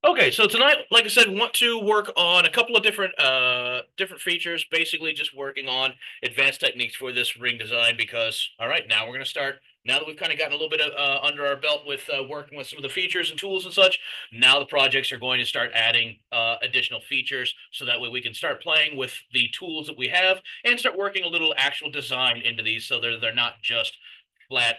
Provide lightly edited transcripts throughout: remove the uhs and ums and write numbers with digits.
Okay, so tonight, like I said, want to work on a couple of different features, basically just working on advanced techniques for this ring design because all right, now we're going to start now that we've kind of gotten a little bit of under our belt with working with some of the features and tools and such. Now the projects are going to start adding additional features so that way we can start playing with the tools that we have and start working a little actual design into these so they're not just flat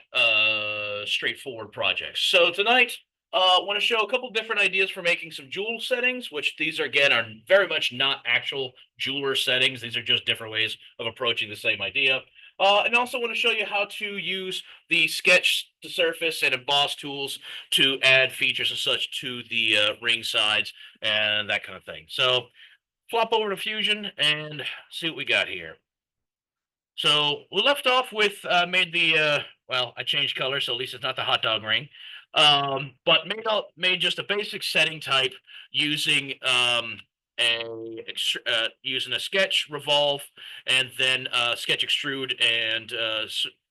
straightforward projects. So tonight want to show a couple different ideas for making some jewel settings, which these are again are very much not actual jeweler settings. These are just different ways of approaching the same idea. And also want to show you how to use the sketch to surface and emboss tools to add features and such to the ring sides and that kind of thing. So flop over to Fusion and see what we got here. So we left off with made the well, I changed color, so at least it's not the hot dog ring. But made just a basic setting type using using a sketch revolve and then sketch extrude and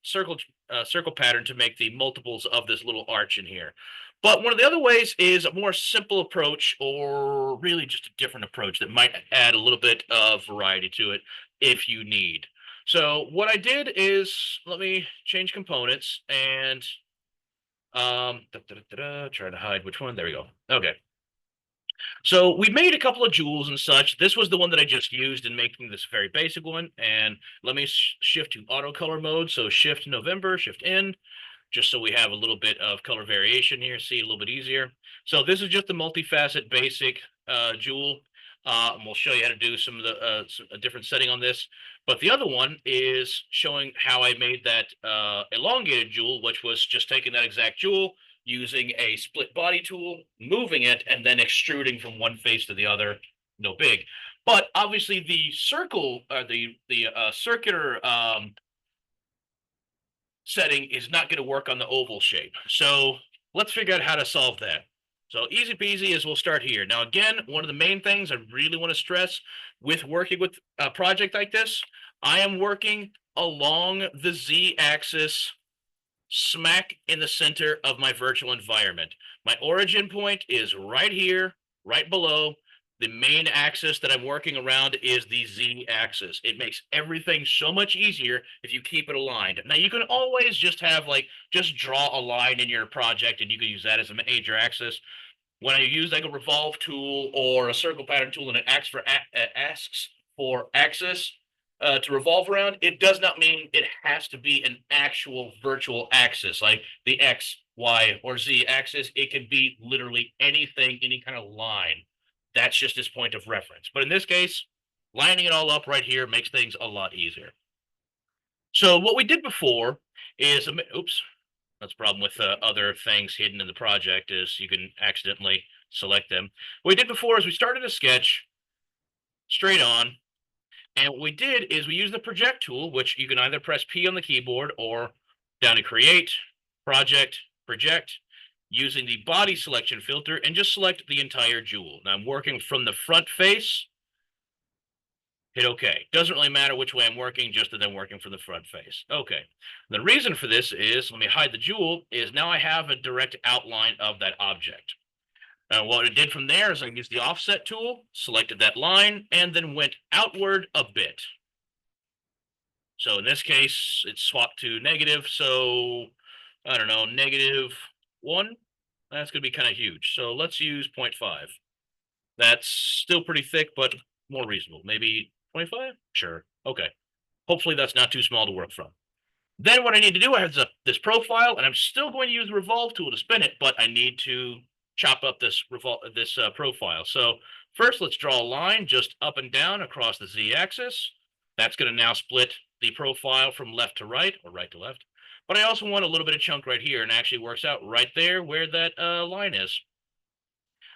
circle pattern to make the multiples of this little arch in here. But one of the other ways is a more simple approach, or really just a different approach that might add a little bit of variety to it if you need. So what I did is let me change components and try to hide which one. There we go. Okay. So we made a couple of jewels and such. This was the one that I just used in making this very basic one. And let me shift to auto color mode. So shift November, shift in, just so we have a little bit of color variation here, see a little bit easier. So this is just the multifaceted basic jewel. And we'll show you how to do some of the a different setting on this. But the other one is showing how I made that elongated jewel, which was just taking that exact jewel, using a split body tool, moving it, and then extruding from one face to the other. No big. But obviously the circle, the circular setting is not going to work on the oval shape. So let's figure out how to solve that. So easy peasy is we'll start here. Now, again, one of the main things I really want to stress with working with a project like this, I am working along the Z axis smack in the center of my virtual environment. My origin point is right here, right below. The main axis that I'm working around is the Z axis. It makes everything so much easier if you keep it aligned. Now you can always just have just draw a line in your project and you can use that as a major axis. When I use like a revolve tool or a circle pattern tool and it asks for axis, to revolve around, it does not mean it has to be an actual virtual axis like the X, Y, or Z axis. It can be literally anything, any kind of line. That's just its point of reference. But in this case, lining it all up right here makes things a lot easier. So what we did before is, oops, that's the problem with other things hidden in the project is you can accidentally select them. What we did before is we started a sketch straight on. And what we did is we used the project tool, which you can either press P on the keyboard or down to create, project, project, using the body selection filter and just select the entire jewel. Now I'm working from the front face, hit OK. Doesn't really matter which way I'm working, just that I'm working from the front face. OK. The reason for this is, let me hide the jewel, is now I have a direct outline of that object. Now, what I did from there is I used the offset tool, selected that line, and then went outward a bit. So in this case, it's swapped to negative. So I don't know, -1. That's going to be kind of huge. So let's use 0.5. That's still pretty thick, but more reasonable. Maybe 25? Sure. Okay. Hopefully that's not too small to work from. Then what I need to do, I have this profile, and I'm still going to use the revolve tool to spin it, but I need to chop up this profile. So first, let's draw a line just up and down across the z-axis. That's going to now split the profile from left to right or right to left. But I also want a little bit of chunk right here, and actually works out right there where that line is.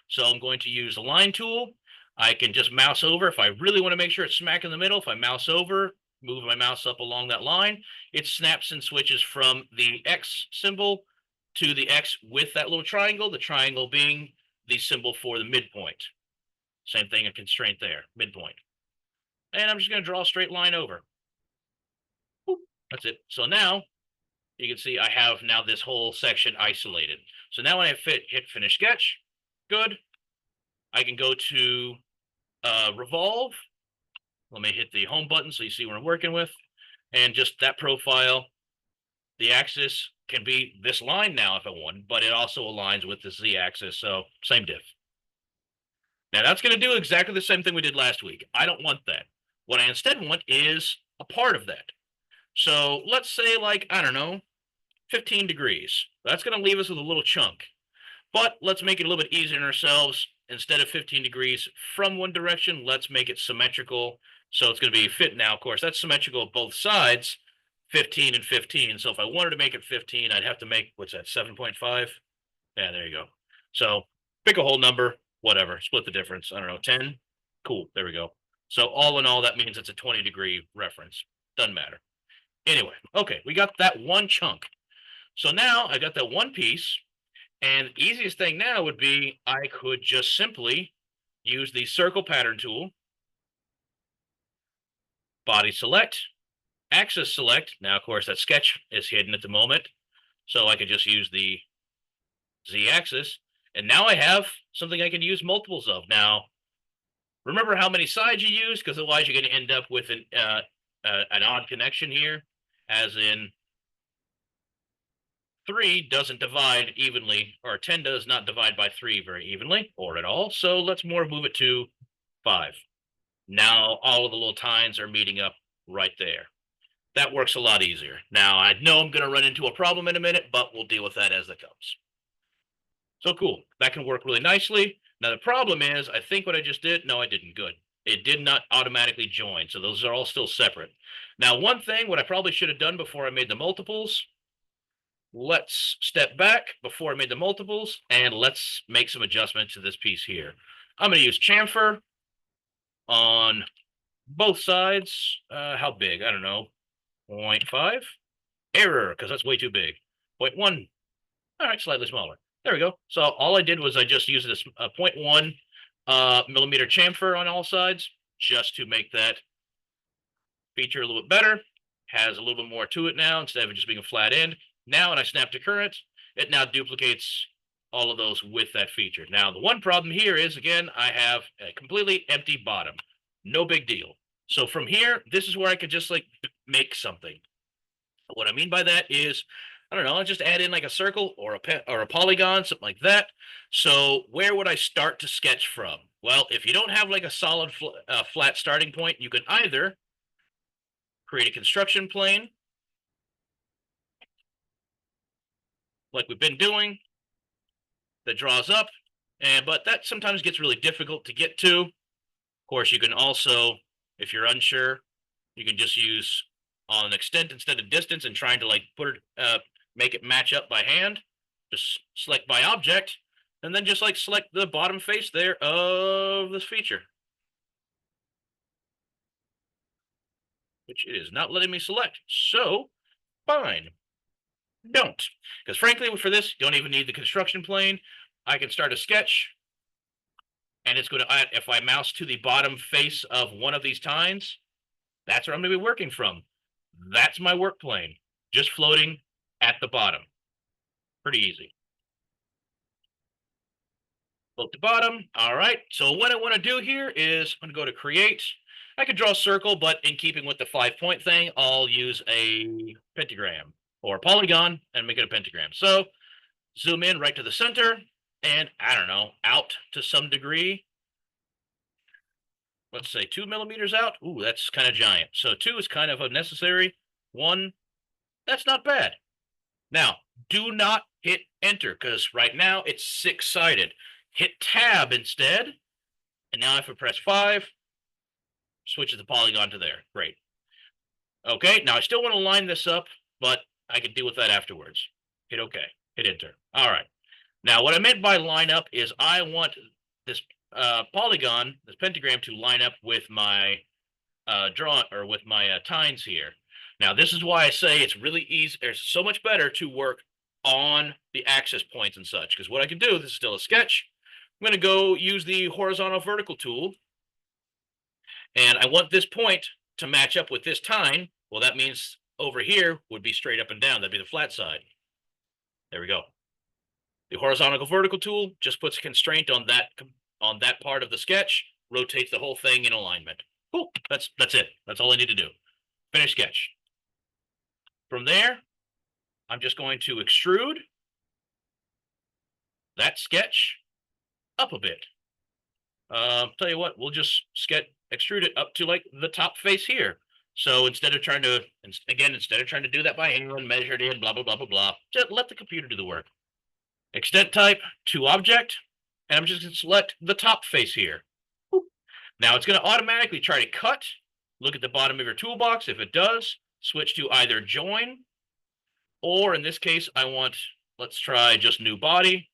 So I'm going to use the line tool. I can just mouse over if I really want to make sure it's smack in the middle. If I mouse over, move my mouse up along that line, it snaps and switches from the X symbol to the X with that little triangle, the triangle being the symbol for the midpoint. Same thing, a constraint there, midpoint. And I'm just going to draw a straight line over. That's it. So now you can see I have now this whole section isolated. So now when I hit finish sketch, good. I can go to revolve. Let me hit the home button so you see what I'm working with. And just that profile, the axis can be this line now if I want, but it also aligns with the z-axis, so same diff. Now that's going to do exactly the same thing we did last week. I don't want that. What I instead want is a part of that. So let's say, like, I don't know, 15 degrees. That's going to leave us with a little chunk. But let's make it a little bit easier on ourselves. Instead of 15 degrees from one direction, let's make it symmetrical. So it's going to be fit now. Of course, that's symmetrical both sides, 15 and 15. So if I wanted to make it 15, I'd have to make, what's that, 7.5? Yeah, there you go. So pick a whole number, whatever, split the difference. I don't know, 10? Cool, there we go. So all in all, that means it's a 20-degree reference. Doesn't matter. Anyway, okay, we got that one chunk. So now I got that one piece, and the easiest thing now would be I could just simply use the circle pattern tool, body select, axis select. Now, of course, that sketch is hidden at the moment, so I could just use the z-axis, and now I have something I can use multiples of. Now, remember how many sides you use, because otherwise you're going to end up with an odd connection here, as in 3 doesn't divide evenly, or 10 does not divide by 3 very evenly, or at all. So let's move it to 5. Now all of the little tines are meeting up right there. That works a lot easier. Now I know I'm going to run into a problem in a minute, but we'll deal with that as it comes. So cool. That can work really nicely. Now the problem is, I think what I just did, no, I didn't. Good. It did not automatically join. So those are all still separate. Now, one thing, what I probably should have done before I made the multiples, let's step back before I made the multiples, and let's make some adjustments to this piece here. I'm going to use chamfer on both sides. How big? I don't know. 0.5. Error, because that's way too big. 0.1. All right, slightly smaller. There we go. So all I did was I just used this 0.1 millimeter chamfer on all sides, just to make that feature a little bit better. Has a little bit more to it now instead of it just being a flat end. Now, when I snap to current, it now duplicates all of those with that feature. Now, the one problem here is, again, I have a completely empty bottom. No big deal. So from here, this is where I could just like make something. What I mean by that is, I don't know, I'll just add in like a circle or a polygon, something like that. So where would I start to sketch from? Well, if you don't have like a solid flat starting point, you can either create a construction plane, like we've been doing, that draws up, but that sometimes gets really difficult to get to. Of course, you can also, if you're unsure, you can just use on an extent instead of distance and trying to like put it, make it match up by hand. Just select by object, and then just like select the bottom face there of this feature, which it is not letting me select. So fine, don't, because frankly, for this, you don't even need the construction plane. I can start a sketch, and it's going to, if I mouse to the bottom face of one of these tines, that's where I'm going to be working from. That's my work plane, just floating at the bottom. Pretty easy. Float to bottom. All right. So what I want to do here is I'm going to go to create. I could draw a circle, but in keeping with the 5-point thing, I'll use a pentagram or polygon and make it a pentagram. So zoom in right to the center, and I don't know, out to some degree. Let's say 2 millimeters out. Ooh, that's kind of giant. So 2 is kind of unnecessary. 1, that's not bad. Now, do not hit enter, because right now it's 6-sided. Hit tab instead. And now if I press 5, switches the polygon to there. Great. Okay, now I still want to line this up, but I can deal with that afterwards. Hit OK. Hit enter. All right. Now, what I meant by line up is I want this polygon, this pentagram, to line up with my draw or with my tines here. Now, this is why I say it's really easy. It's so much better to work on the axis points and such, because what I can do, this is still a sketch. I'm going to go use the horizontal vertical tool, and I want this point to match up with this tine. Well, that means over here would be straight up and down. That'd be the flat side. There we go. The horizontal vertical tool just puts a constraint on that on that part of the sketch, rotates the whole thing in alignment. Cool. That's it. That's all I need to do. Finish sketch. From there, I'm just going to extrude that sketch up a bit. Tell you what, we'll just extrude it up to like the top face here. So instead of trying to, instead of trying to do that by hand, measure it in, blah, blah, blah, blah, blah, just let the computer do the work. Extent type to object, and I'm just going to select the top face here. Now it's going to automatically try to cut. Look at the bottom of your toolbox. If it does, switch to either join, or in this case, let's try just new body.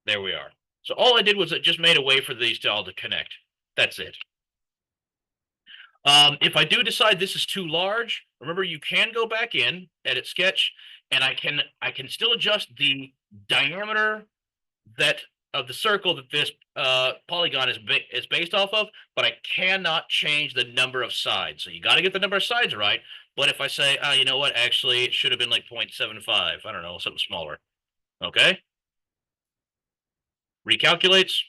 There we are. So all I did was it just made a way for these to all to connect. That's it. If I do decide this is too large, remember you can go back in, edit sketch, and I can still adjust the diameter of the circle that this polygon is based off of, but I cannot change the number of sides. So you got to get the number of sides right. But if I say, you know what, actually it should have been like 0.75, I don't know, something smaller. Okay. Recalculates.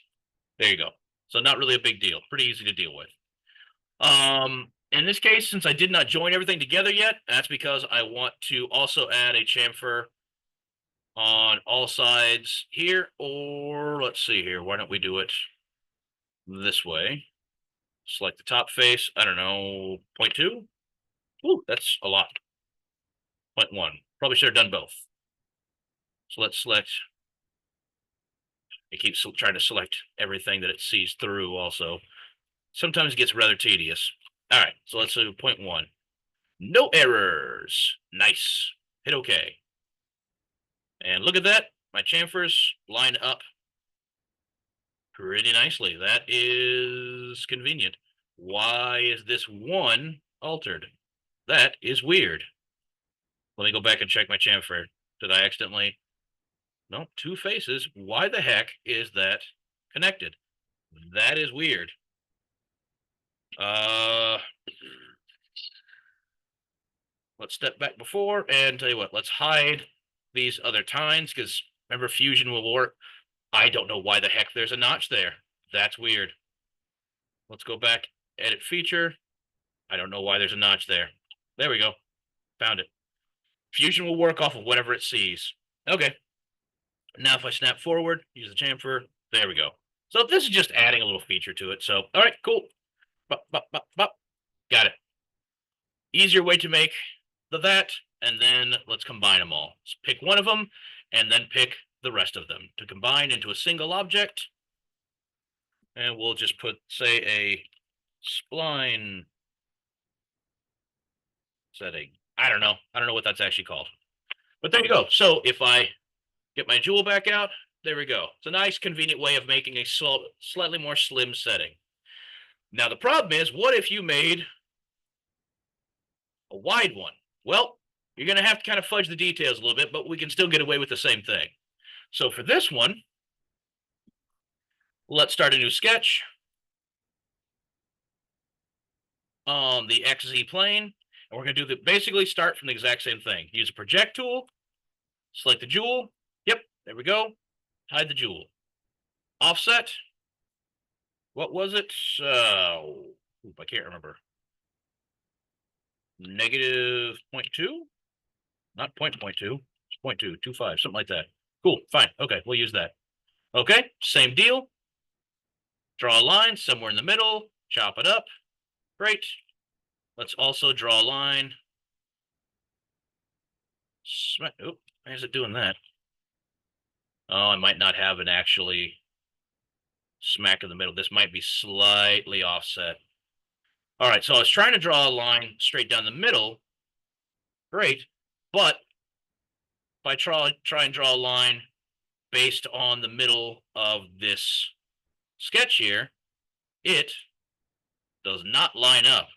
There you go. So not really a big deal. Pretty easy to deal with. In this case, since I did not join everything together yet, that's because I want to also add a chamfer on all sides here, or let's see here. Why don't we do it this way? Select the top face. I don't know, 0.2. Ooh, that's a lot. 0.1. Probably should have done both. So let's select. It keeps trying to select everything that it sees through also. Sometimes it gets rather tedious. All right, so let's do 0.1. No errors. Nice. Hit OK. And look at that. My chamfers line up pretty nicely. That is convenient. Why is this one altered? That is weird. Let me go back and check my chamfer. Did I accidentally? No, two faces. Why the heck is that connected? That is weird. Let's step back before and tell you what, let's hide these other tines, because remember, fusion will work. I don't know why the heck there's a notch there. That's weird. Let's go back, edit feature. I don't know why there's a notch there. There we go. Found it. Fusion will work off of whatever it sees. Okay. Now if I snap forward, use the chamfer, there we go. So this is just adding a little feature to it. So, all right, cool. Bop, bop, bop, bop. Got it. Easier way to make that, and then let's combine them all. Let's pick one of them, and then pick the rest of them to combine into a single object. And we'll just put, say, a spline setting. I don't know what that's actually called. But there you go. So if I get my jewel back out, there we go. It's a nice, convenient way of making a slightly more slim setting. Now, the problem is, what if you made a wide one? Well, you're going to have to kind of fudge the details a little bit, but we can still get away with the same thing. So for this one, let's start a new sketch on the XZ plane. And we're going to do basically start from the exact same thing. Use a project tool, select the jewel. Yep, there we go. Hide the jewel. Offset. What was it? I can't remember. Negative 0.2? Not 0.2. It's 0.225, something like that. Cool, fine. Okay, we'll use that. Okay, same deal. Draw a line somewhere in the middle, chop it up. Great. Let's also draw a line. Oop, why is it doing that? Oh, I might not have an actually smack in the middle. This might be slightly offset. All right, so I was trying to draw a line straight down the middle. Great, but if I try and draw a line based on the middle of this sketch here, it does not line up.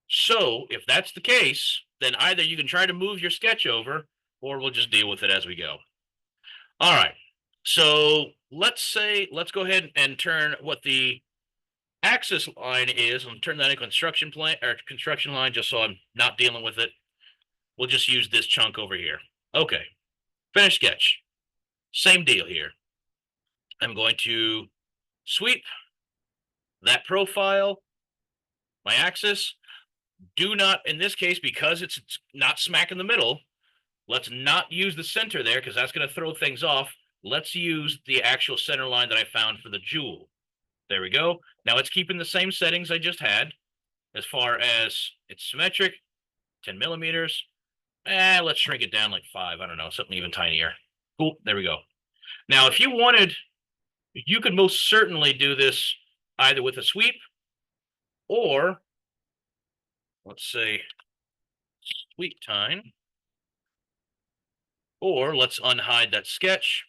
So if that's the case, then either you can try to move your sketch over, or we'll just deal with it as we go. All right, so let's go ahead and turn what the axis line is, and turn that into construction line, just so I'm not dealing with it. We'll just use this chunk over here. Okay, finish sketch. Same deal here. I'm going to sweep that profile, my axis. Do not, in this case, because it's not smack in the middle, let's not use the center there because that's going to throw things off. Let's use the actual center line that I found for the jewel. There we go. Now it's keeping the same settings I just had as far as it's symmetric, 10 millimeters. Let's shrink it down like 5. I don't know, something even tinier. Cool. There we go. Now, if you wanted, you could most certainly do this either with a sweep or, let's say, Single-Tine, or let's unhide that sketch.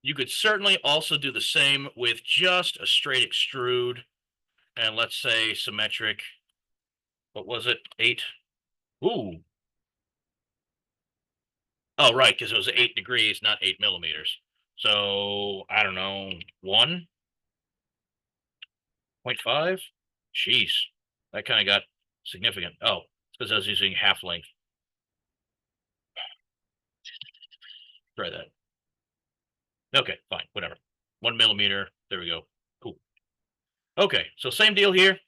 You could certainly also do the same with just a straight extrude, and let's say symmetric. What was it? 8. Ooh. Oh, right, because it was 8 degrees, not 8 millimeters. So I don't know, 1.5. Jeez, that kind of got significant. Oh, it's because I was using half length. Try that. Okay, fine, whatever. 1 millimeter. There we go. Cool. Okay, so same deal here.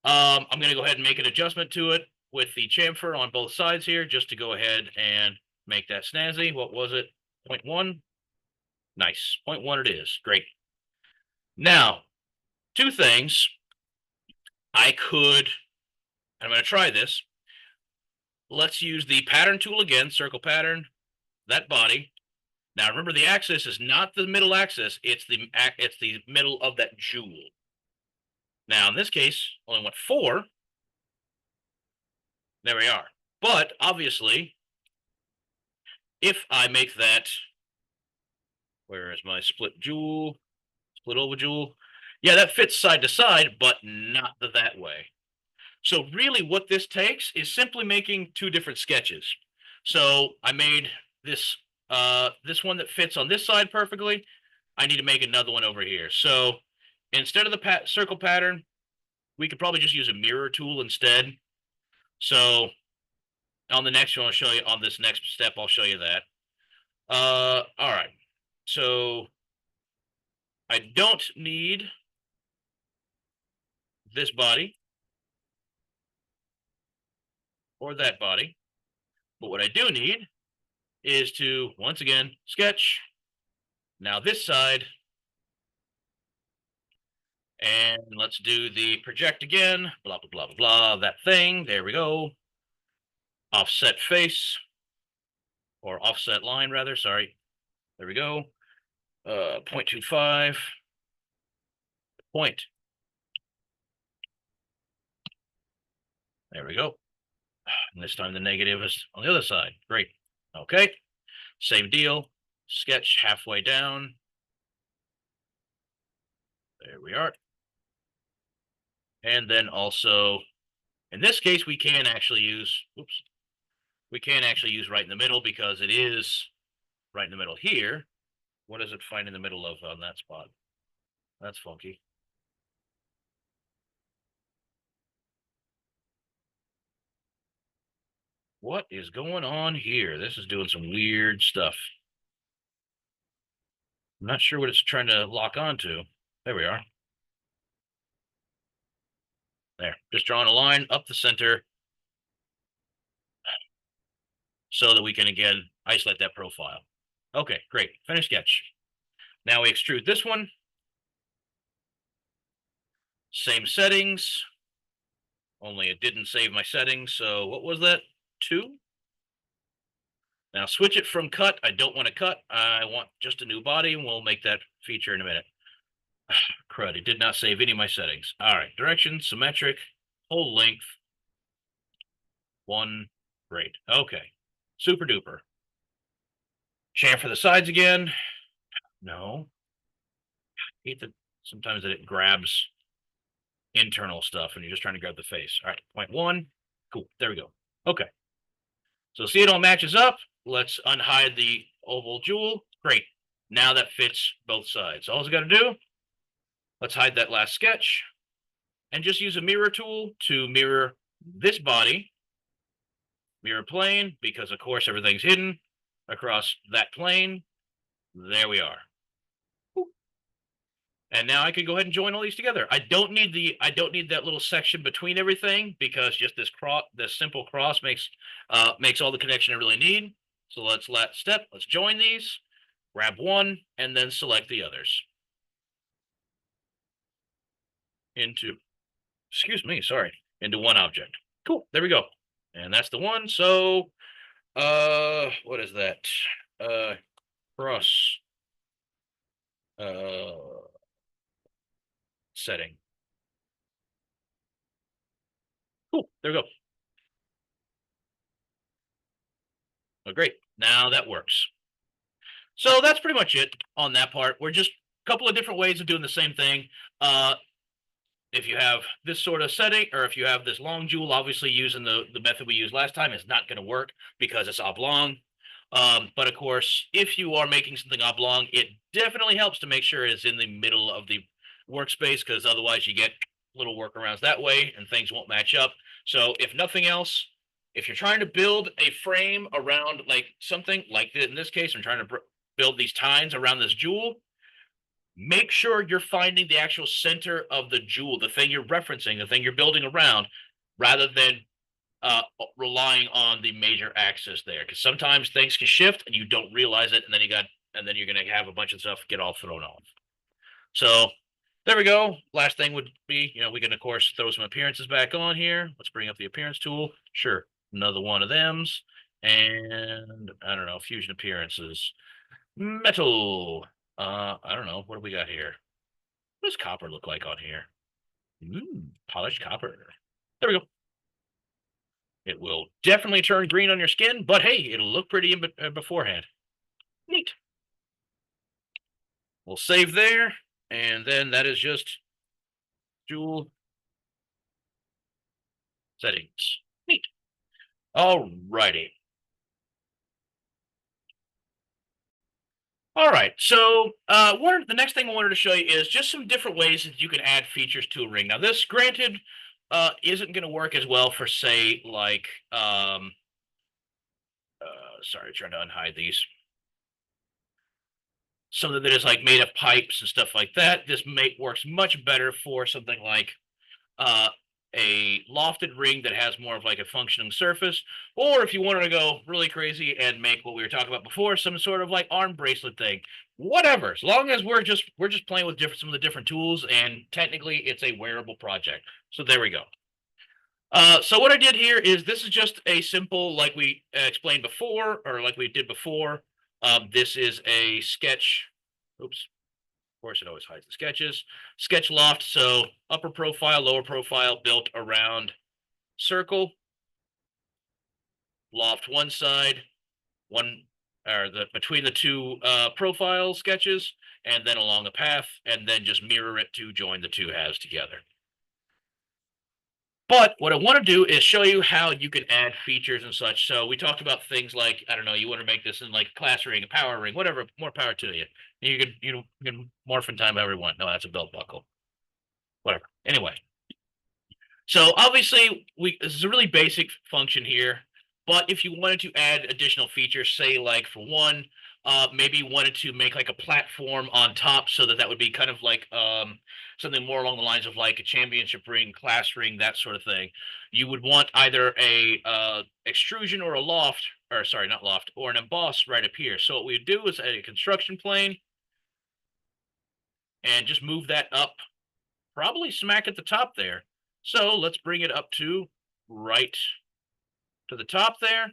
I'm going to go ahead and make an adjustment to it with the chamfer on both sides here, just to go ahead and make that snazzy. What was it? 0.1. Nice. 0.1 it is. Great. Now, 2 things. I'm going to try this. Let's use the pattern tool again, circle pattern, that body. Now remember, the axis is not the middle axis, it's the middle of that jewel. Now in this case, only went 4. There we are. But obviously, if I make that, where is my split jewel? Split oval jewel? Yeah, that fits side to side, but not that way. So really what this takes is simply making 2 different sketches. So I made this this one that fits on this side perfectly. I need to make another one over here. So instead of the circle pattern, we could probably just use a mirror tool instead. So on the next one, I'll show you, on this next step, I'll show you that. All right. So I don't need this body or that body, but what I do need is to, once again, sketch. Now this side, and let's do the project again, blah, blah, blah, blah, blah, that thing. There we go. Offset face, or offset line, rather. Sorry. There we go. 0.25. Point. There we go. And this time the negative is on the other side. Great. Okay. Same deal. Sketch halfway down. There we are. And then also, in this case, we can actually use, oops, we can actually use right in the middle because it is right in the middle here. What does it find in the middle of on that spot? That's funky. What is going on here? This is doing some weird stuff. I'm not sure what it's trying to lock onto. There we are. There, just drawing a line up the center so that we can, again, isolate that profile. Okay, great. Finish sketch. Now we extrude this one. Same settings, only it didn't save my settings. So what was that? 2? Now switch it from cut. I don't want to cut. I want just a new body, and we'll make that feature in a minute. Crud, it did not save any of my settings. All right, direction, symmetric, whole length. 1, great. Okay, super duper. Chamfer the sides again. No. I hate that sometimes that it grabs internal stuff and you're just trying to grab the face. All right, 0.1. Cool, there we go. Okay. So see, it all matches up. Let's unhide the oval jewel. Great. Now that fits both sides. All we got to do, let's hide that last sketch and just use a mirror tool to mirror this body, mirror plane, because of course everything's hidden across that plane. There we are. And now I can go ahead and join all these together. I don't need that little section between everything, because just this simple cross makes all the connection I really need. So let's join these, grab one, and then select the others into, excuse me, sorry, into one object. Cool. There we go. And that's the one. So what is that? Uh cross uh setting. Cool. There we go. Oh, great. Now that works. So that's pretty much it on that part. We're just a couple of different ways of doing the same thing. Uh, if you have this sort of setting, or if you have this long jewel, obviously using the method we used last time is not going to work because it's oblong. But of course, if you are making something oblong, it definitely helps to make sure it's in the middle of the workspace, because otherwise you get little workarounds that way and things won't match up. So if nothing else, if you're trying to build a frame around like something like in this case, I'm trying to build these tines around this jewel, make sure you're finding the actual center of the jewel, the thing you're referencing, the thing you're building around, rather than relying on the major axis there, because sometimes things can shift and you don't realize it, and then you're going to have a bunch of stuff get all thrown off. So there we go. Last thing would be, we can of course throw some appearances back on here. Let's bring up the appearance tool. Sure, another one of them's, and I don't know, fusion appearances, metal. I don't know, what do we got here? What does copper look like on here? Polished copper. There we go. It will definitely turn green on your skin, but hey, it'll look pretty beforehand. Neat. We'll save there, and then that is just jewel settings. Neat. All righty. All right. So, the next thing I wanted to show you is just some different ways that you can add features to a ring. Now, this, granted, isn't going to work as well for, say, like, sorry, trying to unhide these. Something that is like made of pipes and stuff like that. This works much better for something like uh, a lofted ring that has more of like a functioning surface, or if you wanted to go really crazy and make what we were talking about before, some sort of like arm bracelet thing. Whatever, as long as we're just playing with some of the different tools, and technically it's a wearable project. So there we go. So what I did here is, this is just a simple, like we explained before, or like we did before. This is a sketch. Oops. Of course, it always hides the sketches. Sketch loft. So upper profile, lower profile, built around circle. Loft one side, one or the between the two profile sketches, and then along a path, and then just mirror it to join the two halves together. But what I want to do is show you how you can add features and such. So we talked about things like, I don't know, you want to make this in like a class ring, a power ring, whatever, more power to you. You can morph in time however you want. No, that's a belt buckle. Whatever. Anyway, so obviously this is a really basic function here, but if you wanted to add additional features, say like for one, maybe you wanted to make like a platform on top, so that would be kind of like something more along the lines of like a championship ring, class ring, that sort of thing. You would want either a extrusion or a loft, or sorry, not loft, or an emboss right up here. So what we would do is add a construction plane and just move that up, probably smack at the top there. So let's bring it up to right to the top there.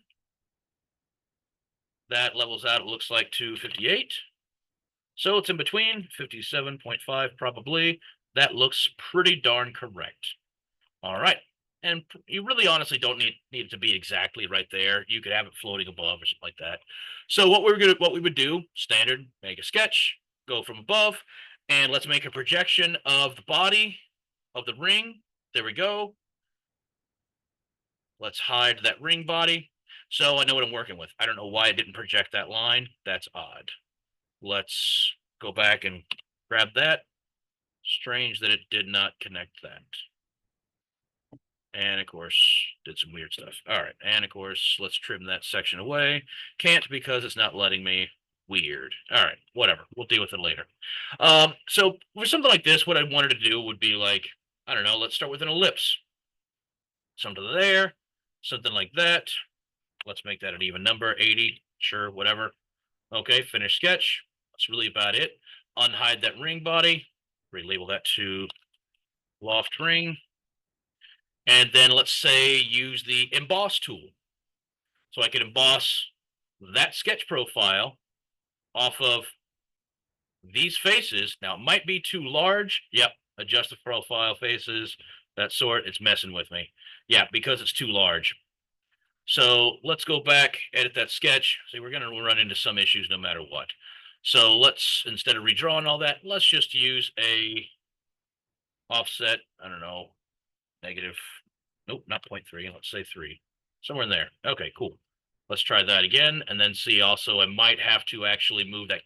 That levels out, it looks like, to 58. So it's in between, 57.5 probably. That looks pretty darn correct. All right. And you really honestly don't need it to be exactly right there. You could have it floating above or something like that. So what we would do, standard, make a sketch, go from above, and let's make a projection of the body of the ring. There we go. Let's hide that ring body. So I know what I'm working with. I don't know why I didn't project that line. That's odd. Let's go back and grab that. Strange that it did not connect that. And of course, did some weird stuff. All right. And of course, let's trim that section away. Can't, because it's not letting me. weird. All right, whatever. We'll deal with it later. So for something like this, what I wanted to do would be like, I don't know, let's start with an ellipse. Something there, something like that. Let's make that an even number, 80. Sure, whatever. Okay, finish sketch. That's really about it. Unhide that ring body. Relabel that to loft ring. And then let's say use the emboss tool. So I can emboss that sketch profile off of these faces. Now, it might be too large. Yep, adjust the profile faces, that sort. It's messing with me. Yeah, because it's too large. So let's go back, edit that sketch. See, we're going to run into some issues no matter what. So let's, instead of redrawing all that, let's just use a offset, I don't know, negative, nope, not 0.3, let's say 3, somewhere in there. Okay, cool. Let's try that again, and then see also I might have to actually move that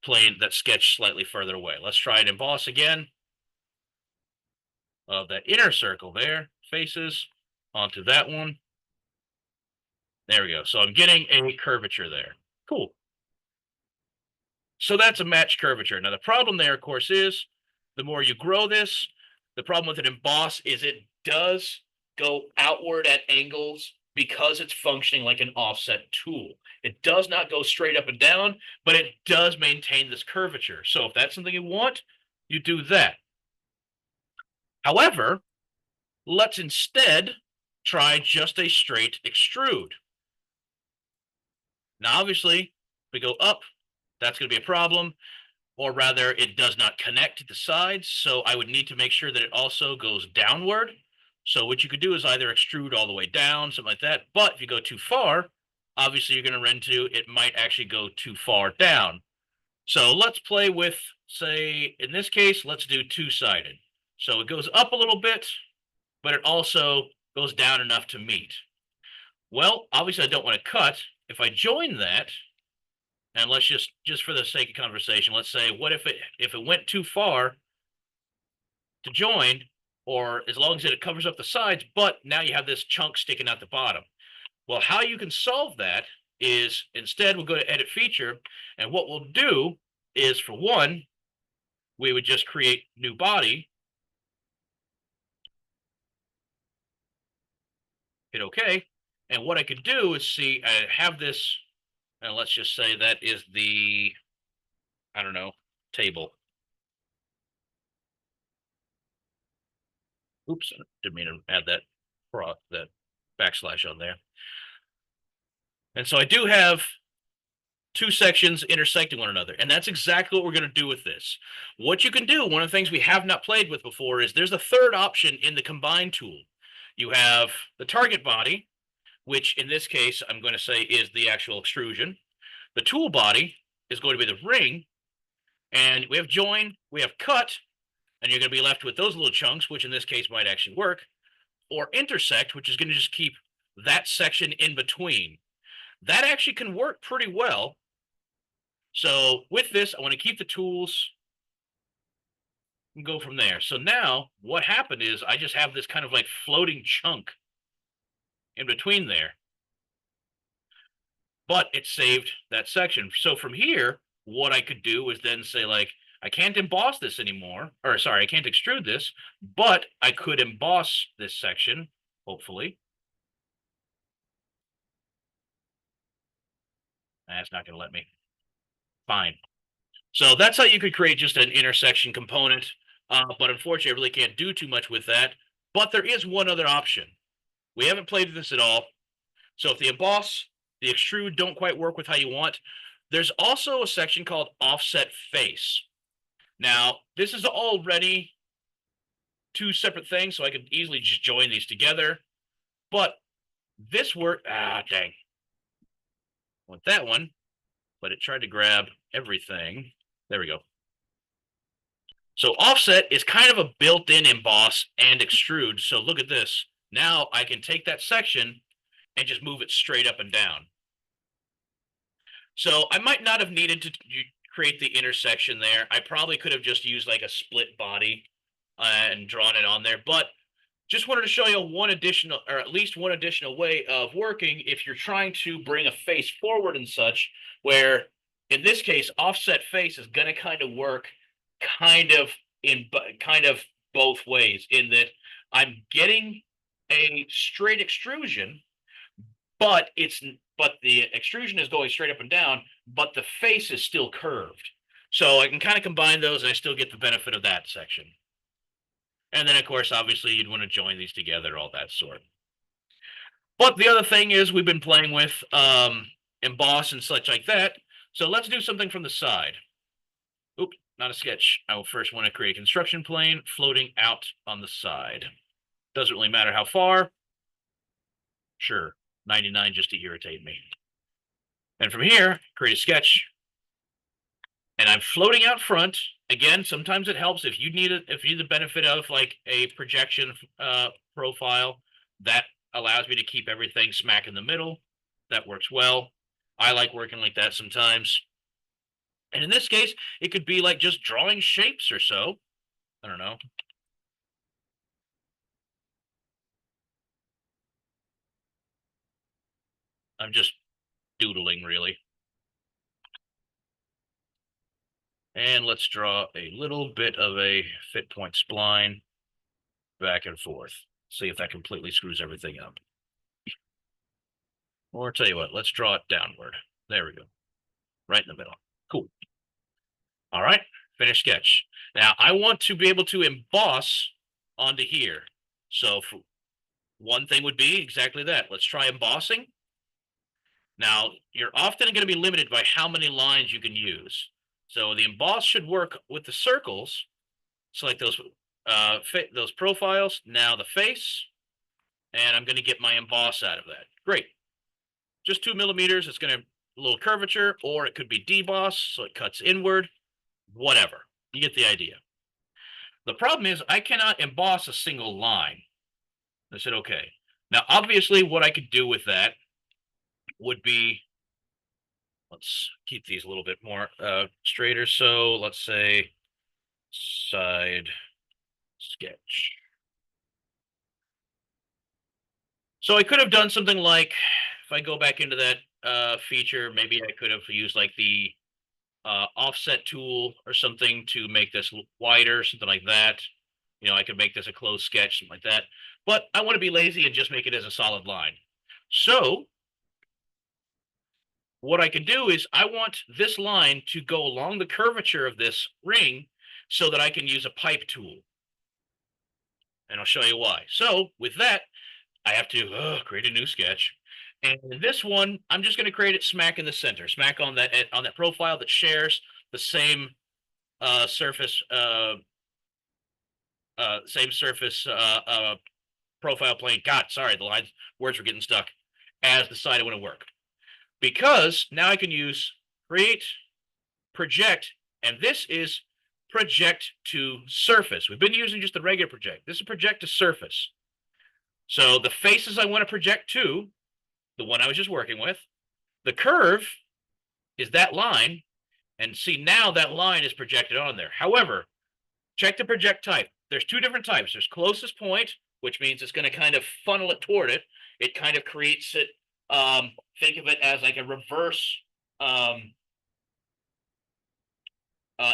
plane, that sketch slightly further away. Let's try and emboss again of that inner circle there, faces, onto that one. There we go. So I'm getting a curvature there. Cool. So that's a matched curvature. Now, the problem there, of course, is the more you grow this, the problem with an emboss is it does go outward at angles because it's functioning like an offset tool. It does not go straight up and down, but it does maintain this curvature. So if that's something you want, you do that. However, let's instead try just a straight extrude. Now, obviously, if we go up, that's going to be a problem, or rather, it does not connect to the sides. So I would need to make sure that it also goes downward. So what you could do is either extrude all the way down, something like that. But if you go too far, obviously you're going to run into it might actually go too far down. So let's play with, say, in this case, let's do two-sided. So it goes up a little bit, but it also goes down enough to meet. Well, obviously I don't want to cut. If I join that, and let's just for the sake of conversation, let's say, what if it went too far to join, or as long as it covers up the sides, but now you have this chunk sticking out the bottom. Well, how you can solve that is instead we'll go to edit feature, and what we'll do is, for one, we would just create new body, hit OK, and what I could do is see I have this, and let's just say that is the, I don't know, table. Oops, didn't mean to add that backslash on there. And so I do have two sections intersecting one another, and that's exactly what we're going to do with this. What you can do, one of the things we have not played with before, is there's a third option in the combine tool. You have the target body, which in this case I'm going to say is the actual extrusion. The tool body is going to be the ring, and we have join, we have cut, and you're going to be left with those little chunks, which in this case might actually work, or intersect, which is going to just keep that section in between. That actually can work pretty well. So with this, I want to keep the tools and go from there. So now what happened is I just have this kind of like floating chunk in between there, but it saved that section. So from here, what I could do is then say, like, I can't emboss this anymore, or sorry, I can't extrude this, but I could emboss this section, hopefully. That's not going to let me. Fine. So that's how you could create just an intersection component. But unfortunately, I really can't do too much with that. But there is one other option. We haven't played with this at all. So if the emboss, the extrude don't quite work with how you want, there's also a section called offset face. Now, this is already two separate things, so I could easily just join these together. But this work, dang. I want that one, but it tried to grab everything. There we go. So offset is kind of a built-in emboss and extrude. So look at this. Now I can take that section and just move it straight up and down. So I might not have needed to create the intersection there. I probably could have just used like a split body and drawn it on there. But just wanted to show you one additional, or at least one additional way of working if you're trying to bring a face forward and such, where in this case, offset face is going to kind of work kind of kind of both ways in that I'm getting a straight extrusion, but but the extrusion is going straight up and down, but the face is still curved. So I can kind of combine those and I still get the benefit of that section. And then of course, obviously you'd want to join these together, all that sort. But the other thing is we've been playing with emboss and such like that. So let's do something from the side. Oop, not a sketch. I will first want to create a construction plane floating out on the side. Doesn't really matter how far. Sure, 99 just to irritate me. And from here, create a sketch. And I'm floating out front. Again, sometimes it helps if you need the benefit of like a projection profile that allows me to keep everything smack in the middle. That works well. I like working like that sometimes. And in this case, it could be like just drawing shapes or so. I don't know. I'm just doodling, really. And let's draw a little bit of a fit point spline back and forth. See if that completely screws everything up. Or tell you what, let's draw it downward. There we go. Right in the middle. Cool. All right, finish sketch. Now I want to be able to emboss onto here. So one thing would be exactly that. Let's try embossing. Now, you're often going to be limited by how many lines you can use. So the emboss should work with the circles. Select those profiles. Now the face, and I'm going to get my emboss out of that. Great. Just 2 millimeters. It's going to a little curvature, or it could be deboss, so it cuts inward. Whatever. You get the idea. The problem is I cannot emboss a single line. I said, okay. Now, obviously, what I could do with that would be, let's keep these a little bit more straighter. So let's say side sketch. So I could have done something like, if I go back into that feature, maybe I could have used like the offset tool or something to make this wider, something like that. You know, I could make this a closed sketch, something like that. But I want to be lazy and just make it as a solid line. So what I can do is I want this line to go along the curvature of this ring so that I can use a pipe tool. And I'll show you why. So with that, I have to create a new sketch. And this one, I'm just going to create it smack in the center, smack on that profile that shares the same surface, profile plane. God, sorry, the words were getting stuck. As the side I want to work, because now I can use create, project, and this is project to surface. We've been using just the regular project. This is project to surface. So the faces I want to project to, the one I was just working with, the curve is that line, and see now that line is projected on there. However, check the project type. There's two different types. There's closest point, which means it's going to kind of funnel it toward it. It kind of creates it. Think of it as like a reverse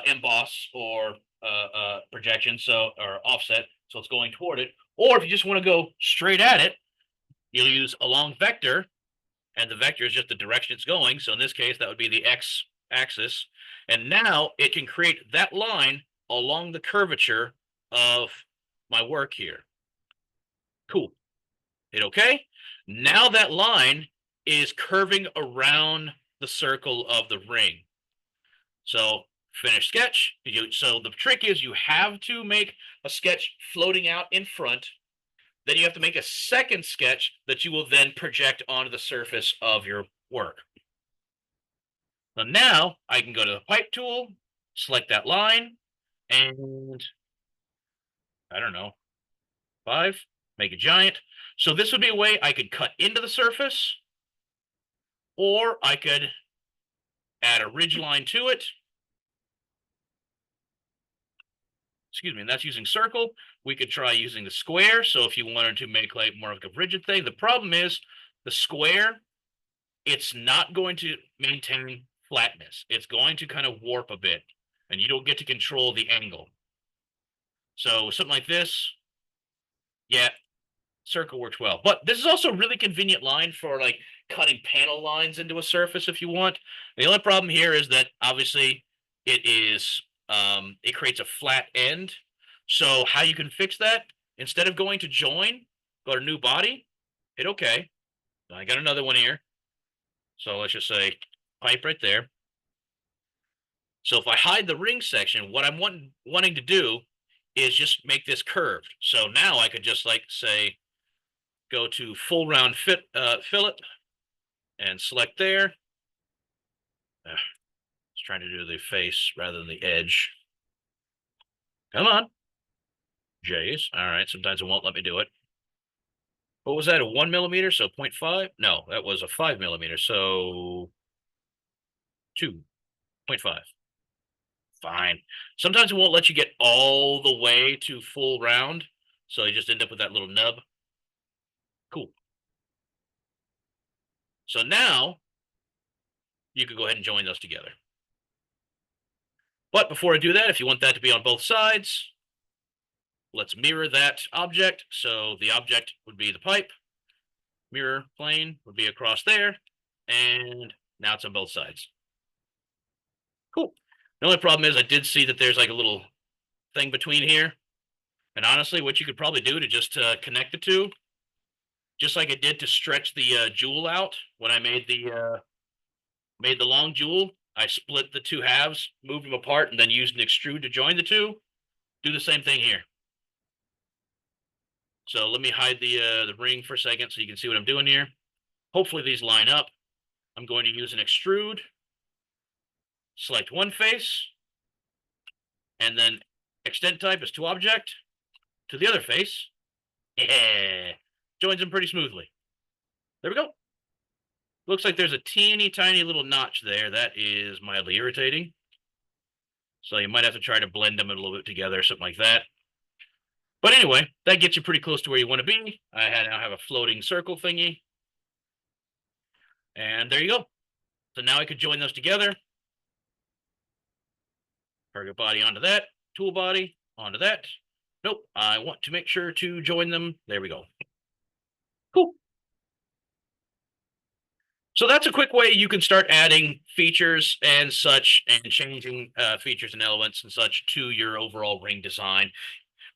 emboss or projection, so or offset. So it's going toward it. Or if you just want to go straight at it, you'll use a long vector, and the vector is just the direction it's going. So in this case, that would be the x axis. And now it can create that line along the curvature of my work here. Cool. Hit OK. Now that line is curving around the circle of the ring. So finish sketch. So the trick is you have to make a sketch floating out in front. Then you have to make a second sketch that you will then project onto the surface of your work. Now I can go to the pipe tool, select that line, and I don't know, 5, make a giant. So this would be a way I could cut into the surface, or I could add a ridge line to it. Excuse me, and that's using circle. We could try using the square. So if you wanted to make like more of a rigid thing, the problem is the square, it's not going to maintain flatness. It's going to kind of warp a bit, and you don't get to control the angle. So something like this, yeah, circle works well. But this is also a really convenient line for like cutting panel lines into a surface if you want. The only problem here is that obviously it creates a flat end. So how you can fix that, instead of going to join, go to new body, hit OK. I got another one here. So let's just say pipe right there. So if I hide the ring section, what I'm wanting to do is just make this curved. So now I could just like say, go to full round fillet and select there. Just trying to do the face rather than the edge. Come on. J's. All right. Sometimes it won't let me do it. What was that? A 1 millimeter? So 0.5? No, that was a 5 millimeter. So 2.5. Fine. Sometimes it won't let you get all the way to full round. So you just end up with that little nub. Cool. So now you can go ahead and join those together. But before I do that, if you want that to be on both sides, let's mirror that object. So the object would be the pipe. Mirror plane would be across there. And now it's on both sides. Cool. The only problem is I did see that there's like a little thing between here. And honestly, what you could probably do to just connect the two, just like I did to stretch the jewel out when I made the long jewel, I split the two halves, moved them apart, and then used an extrude to join the two. Do the same thing here. So let me hide the ring for a second so you can see what I'm doing here. Hopefully these line up. I'm going to use an extrude, select one face, and then extent type is to object, to the other face. Yeah, joins them pretty smoothly. There we go. Looks like there's a teeny tiny little notch there. That is mildly irritating. So you might have to try to blend them a little bit together, something like that. But anyway, that gets you pretty close to where you want to be. I now have a floating circle thingy. And there you go. So now I could join those together. Target body onto that, tool body onto that. Nope, I want to make sure to join them. There we go. Cool. So that's a quick way you can start adding features and such and changing features and elements and such to your overall ring design.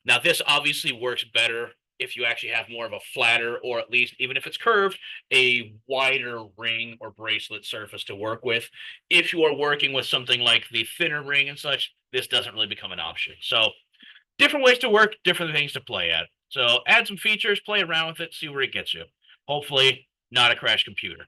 Now, this obviously works better if you actually have more of a flatter, or at least, even if it's curved, a wider ring or bracelet surface to work with. If you are working with something like the thinner ring and such, this doesn't really become an option. So different ways to work, different things to play at. So add some features, play around with it, see where it gets you. Hopefully not a crash computer.